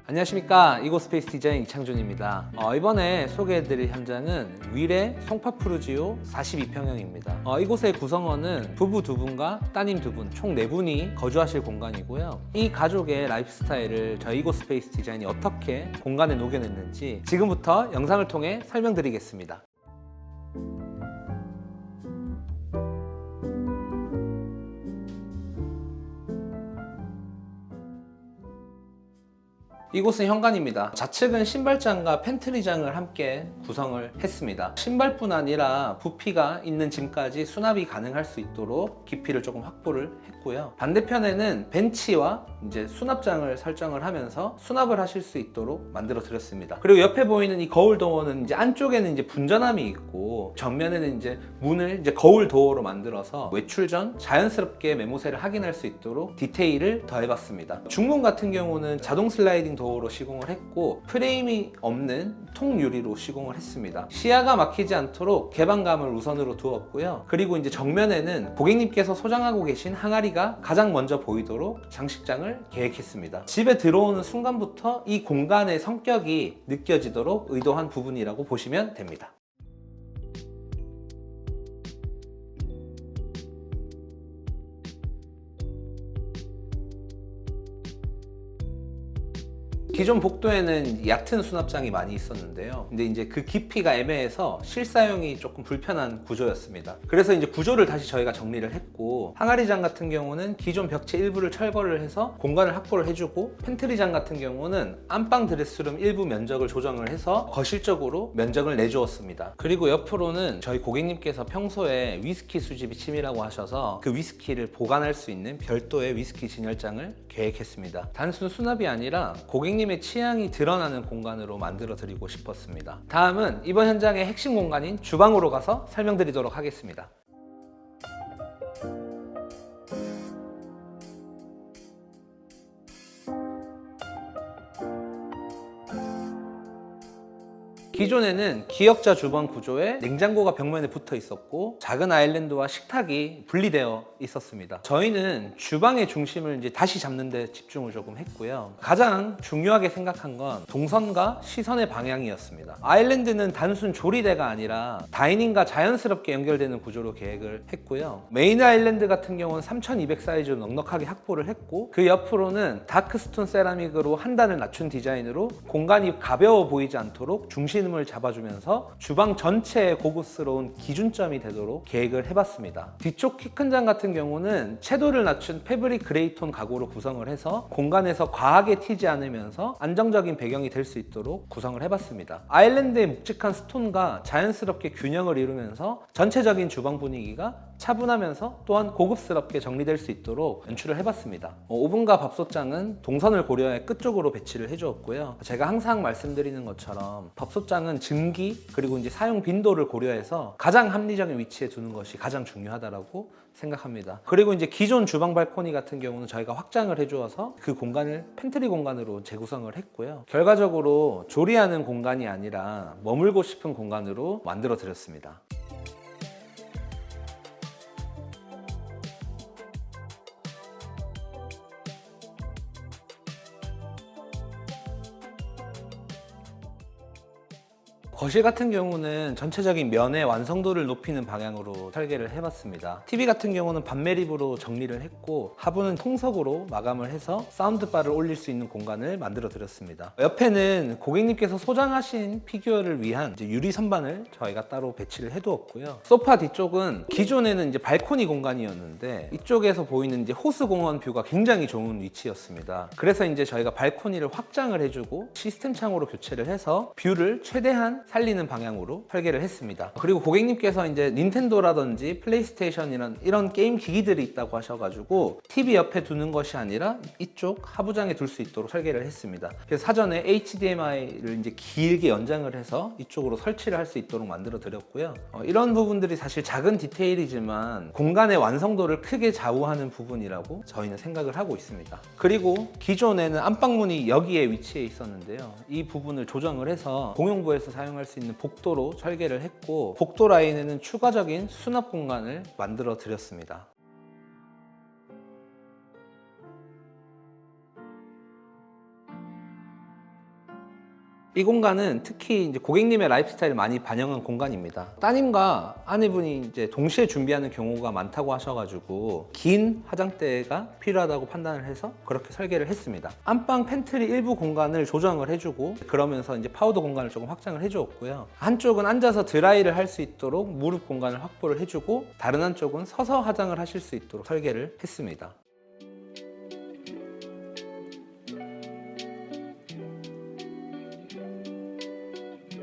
안녕하십니까, 이고스페이스 디자인 이창준입니다. 이번에 소개해드릴 현장은 위례 송파푸르지오 42평형입니다. 이곳의 구성원은 부부 2분과 따님 2분, 총 4분이 거주하실 공간이고요. 이 가족의 라이프 스타일을 저희 이고스페이스 디자인이 어떻게 공간에 녹여냈는지 지금부터 영상을 통해 설명드리겠습니다. 이곳은 현관입니다. 좌측은 신발장과 팬트리장을 함께 구성을 했습니다. 신발뿐 아니라 부피가 있는 짐까지 수납이 가능할 수 있도록 깊이를 조금 확보를 했고요. 반대편에는 벤치와 이제 수납장을 설정을 하면서 수납을 하실 수 있도록 만들어 드렸습니다. 그리고 옆에 보이는 이 거울 도어는 이제 안쪽에는 이제 분전함이 있고 정면에는 이제 문을 이제 거울 도어로 만들어서 외출 전 자연스럽게 매모새를 확인할 수 있도록 디테일을 더해봤습니다. 중문 같은 경우는 자동 슬라이딩 도어로 시공을 했고 프레임이 없는 통유리로 시공을 했습니다. 시야가 막히지 않도록 개방감을 우선으로 두었고요. 그리고 이제 정면에는 고객님께서 소장하고 계신 항아리가 가장 먼저 보이도록 장식장을 계획했습니다. 집에 들어오는 순간부터 이 공간의 성격이 느껴지도록 의도한 부분이라고 보시면 됩니다. 기존 복도에는 얕은 수납장이 많이 있었는데요. 근데 이제 그 깊이가 애매해서 실사용이 조금 불편한 구조였습니다. 그래서 이제 구조를 다시 저희가 정리를 했고, 항아리장 같은 경우는 기존 벽체 일부를 철거를 해서 공간을 확보를 해주고, 팬트리장 같은 경우는 안방 드레스룸 일부 면적을 조정을 해서 거실적으로 면적을 내주었습니다. 그리고 옆으로는 저희 고객님께서 평소에 위스키 수집이 취미라고 하셔서 그 위스키를 보관할 수 있는 별도의 위스키 진열장을 계획했습니다. 단순 수납이 아니라 고객님의 취향이 드러나는 공간으로 만들어 드리고 싶었습니다. 다음은 이번 현장의 핵심 공간인 주방으로 가서 설명드리도록 하겠습니다. 기존에는 기역자 주방 구조에 냉장고가 벽면에 붙어 있었고 작은 아일랜드와 식탁이 분리되어 있었습니다. 저희는 주방의 중심을 이제 다시 잡는 데 집중을 조금 했고요. 가장 중요하게 생각한 건 동선과 시선의 방향이었습니다. 아일랜드는 단순 조리대가 아니라 다이닝과 자연스럽게 연결되는 구조로 계획을 했고요. 메인 아일랜드 같은 경우는 3200 사이즈로 넉넉하게 확보를 했고, 그 옆으로는 다크스톤 세라믹으로 한 단을 낮춘 디자인으로 공간이 가벼워 보이지 않도록 중심을 잡아주면서 주방 전체의 고급스러운 기준점이 되도록 계획을 해봤습니다. 뒤쪽 키 큰 장 같은 경우는 채도를 낮춘 패브릭 그레이톤 가구로 구성을 해서 공간에서 과하게 튀지 않으면서 안정적인 배경이 될 수 있도록 구성을 해봤습니다. 아일랜드의 묵직한 스톤과 자연스럽게 균형을 이루면서 전체적인 주방 분위기가 차분하면서 또한 고급스럽게 정리될 수 있도록 연출을 해봤습니다. 오븐과 밥솥장은 동선을 고려해 끝쪽으로 배치를 해주었고요. 제가 항상 말씀드리는 것처럼 밥솥장은 증기 그리고 이제 사용 빈도를 고려해서 가장 합리적인 위치에 두는 것이 가장 중요하다고 생각합니다. 그리고 이제 기존 주방 발코니 같은 경우는 저희가 확장을 해주어서 그 공간을 팬트리 공간으로 재구성을 했고요. 결과적으로 조리하는 공간이 아니라 머물고 싶은 공간으로 만들어 드렸습니다. 거실 같은 경우는 전체적인 면의 완성도를 높이는 방향으로 설계를 해봤습니다. TV 같은 경우는 반매립으로 정리를 했고, 하부는 통석으로 마감을 해서 사운드바를 올릴 수 있는 공간을 만들어 드렸습니다. 옆에는 고객님께서 소장하신 피규어를 위한 이제 유리 선반을 저희가 따로 배치를 해두었고요. 소파 뒤쪽은 기존에는 이제 발코니 공간이었는데 이쪽에서 보이는 이제 호수공원 뷰가 굉장히 좋은 위치였습니다. 그래서 이제 저희가 발코니를 확장을 해주고 시스템 창으로 교체를 해서 뷰를 최대한 살리는 방향으로 설계를 했습니다. 그리고 고객님께서 이제 닌텐도라든지 플레이스테이션 이런 게임 기기들이 있다고 하셔가지고 TV 옆에 두는 것이 아니라 이쪽 하부장에 둘 수 있도록 설계를 했습니다. 그래서 사전에 HDMI를 이제 길게 연장을 해서 이쪽으로 설치를 할 수 있도록 만들어 드렸고요. 이런 부분들이 사실 작은 디테일이지만 공간의 완성도를 크게 좌우하는 부분이라고 저희는 생각을 하고 있습니다. 그리고 기존에는 안방문이 여기에 위치해 있었는데요. 이 부분을 조정을 해서 공용부에서 사용할 수 있는 복도로 설계를 했고, 복도 라인에는 추가적인 수납 공간을 만들어 드렸습니다. 이 공간은 특히 이제 고객님의 라이프 스타일을 많이 반영한 공간입니다. 따님과 아내분이 이제 동시에 준비하는 경우가 많다고 하셔가지고 긴 화장대가 필요하다고 판단을 해서 그렇게 설계를 했습니다. 안방 팬트리 일부 공간을 조정을 해주고 그러면서 이제 파우더 공간을 조금 확장을 해주었고요. 한쪽은 앉아서 드라이를 할 수 있도록 무릎 공간을 확보를 해주고 다른 한쪽은 서서 화장을 하실 수 있도록 설계를 했습니다.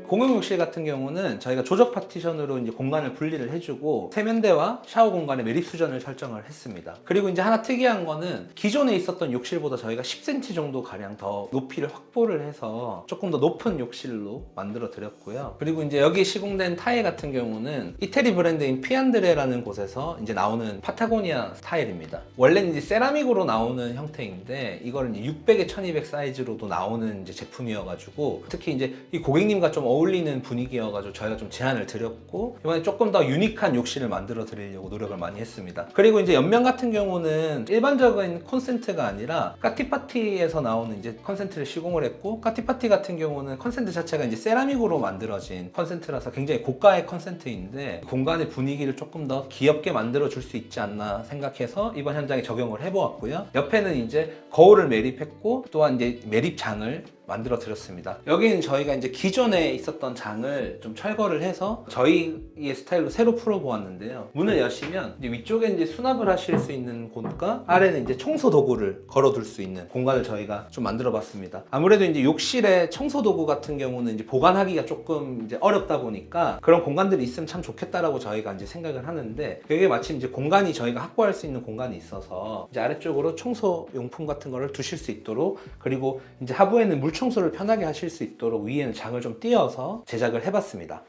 공용욕실 같은 경우는 저희가 조적 파티션으로 이제 공간을 분리를 해주고 세면대와 샤워 공간에 매립 수전을 설정을 했습니다. 그리고 이제 하나 특이한 거는 기존에 있었던 욕실보다 저희가 10cm 정도 가량 더 높이를 확보를 해서 조금 더 높은 욕실로 만들어 드렸고요. 그리고 이제 여기 시공된 타일 같은 경우는 이태리 브랜드인 피안드레라는 곳에서 이제 나오는 파타고니아 타일입니다. 원래는 이제 세라믹으로 나오는 형태인데 이거를 이제 600에 1200 사이즈로도 나오는 이제 제품이어가지고 특히 이제 이 고객님과 좀 어울리는 분위기여가지고 저희가 좀 제안을 드렸고 이번에 조금 더 유니크한 욕실을 만들어 드리려고 노력을 많이 했습니다. 그리고 이제 옆면 같은 경우는 일반적인 콘센트가 아니라 까티파티에서 나오는 이제 콘센트를 시공을 했고 까티파티 같은 경우는 콘센트 자체가 이제 세라믹으로 만들어진 콘센트라서 굉장히 고가의 콘센트인데 공간의 분위기를 조금 더 귀엽게 만들어 줄 수 있지 않나 생각해서 이번 현장에 적용을 해보았고요. 옆에는 이제 거울을 매립했고 또한 이제 매립장을 만들어 드렸습니다. 여기는 저희가 이제 기존에 있었던 장을 좀 철거를 해서 저희의 스타일로 새로 풀어 보았는데요. 문을 여시면 이제 위쪽에 이제 수납을 하실 수 있는 곳과 아래는 이제 청소 도구를 걸어둘 수 있는 공간을 저희가 좀 만들어 봤습니다. 아무래도 이제 욕실에 청소 도구 같은 경우는 이제 보관하기가 조금 이제 어렵다 보니까 그런 공간들이 있으면 참 좋겠다라고 저희가 이제 생각을 하는데 여기 마침 이제 공간이 저희가 확보할 수 있는 공간이 있어서 이제 아래쪽으로 청소 용품 같은 거를 두실 수 있도록 그리고 이제 하부에는 물 청소를 편하게 하실 수 있도록 위에는 장을 좀 띄어서 제작을 해봤습니다.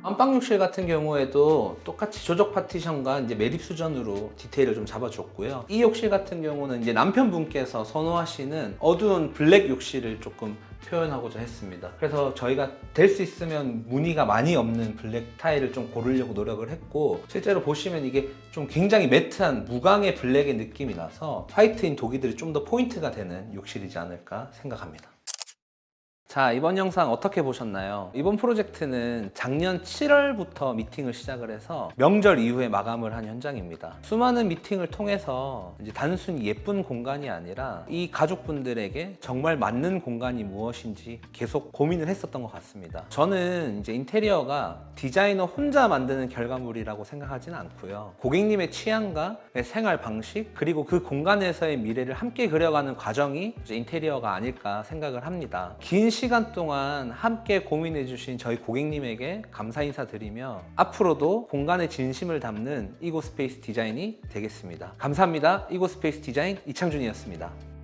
안방욕실 같은 경우에도 똑같이 조적 파티션과 이제 매립 수전으로 디테일을 좀 잡아줬고요. 이 욕실 같은 경우는 이제 남편분께서 선호하시는 어두운 블랙 욕실을 조금 표현하고자 했습니다. 그래서 저희가 될 수 있으면 무늬가 많이 없는 블랙 타일을 좀 고르려고 노력을 했고 실제로 보시면 이게 좀 굉장히 매트한 무광의 블랙의 느낌이 나서 화이트인 도기들이 좀 더 포인트가 되는 욕실이지 않을까 생각합니다. 자, 이번 영상 어떻게 보셨나요? 이번 프로젝트는 작년 7월부터 미팅을 시작을 해서 명절 이후에 마감을 한 현장입니다. 수많은 미팅을 통해서 이제 단순히 예쁜 공간이 아니라 이 가족분들에게 정말 맞는 공간이 무엇인지 계속 고민을 했었던 것 같습니다. 저는 이제 인테리어가 디자이너 혼자 만드는 결과물이라고 생각하지는 않고요. 고객님의 취향과 생활 방식 그리고 그 공간에서의 미래를 함께 그려가는 과정이 이제 인테리어가 아닐까 생각을 합니다. 긴 시간 동안 함께 고민해주신 저희 고객님에게 감사 인사드리며 앞으로도 공간의 진심을 담는 이고스페이스 디자인이 되겠습니다. 감사합니다. 이고스페이스 디자인 이창준이었습니다.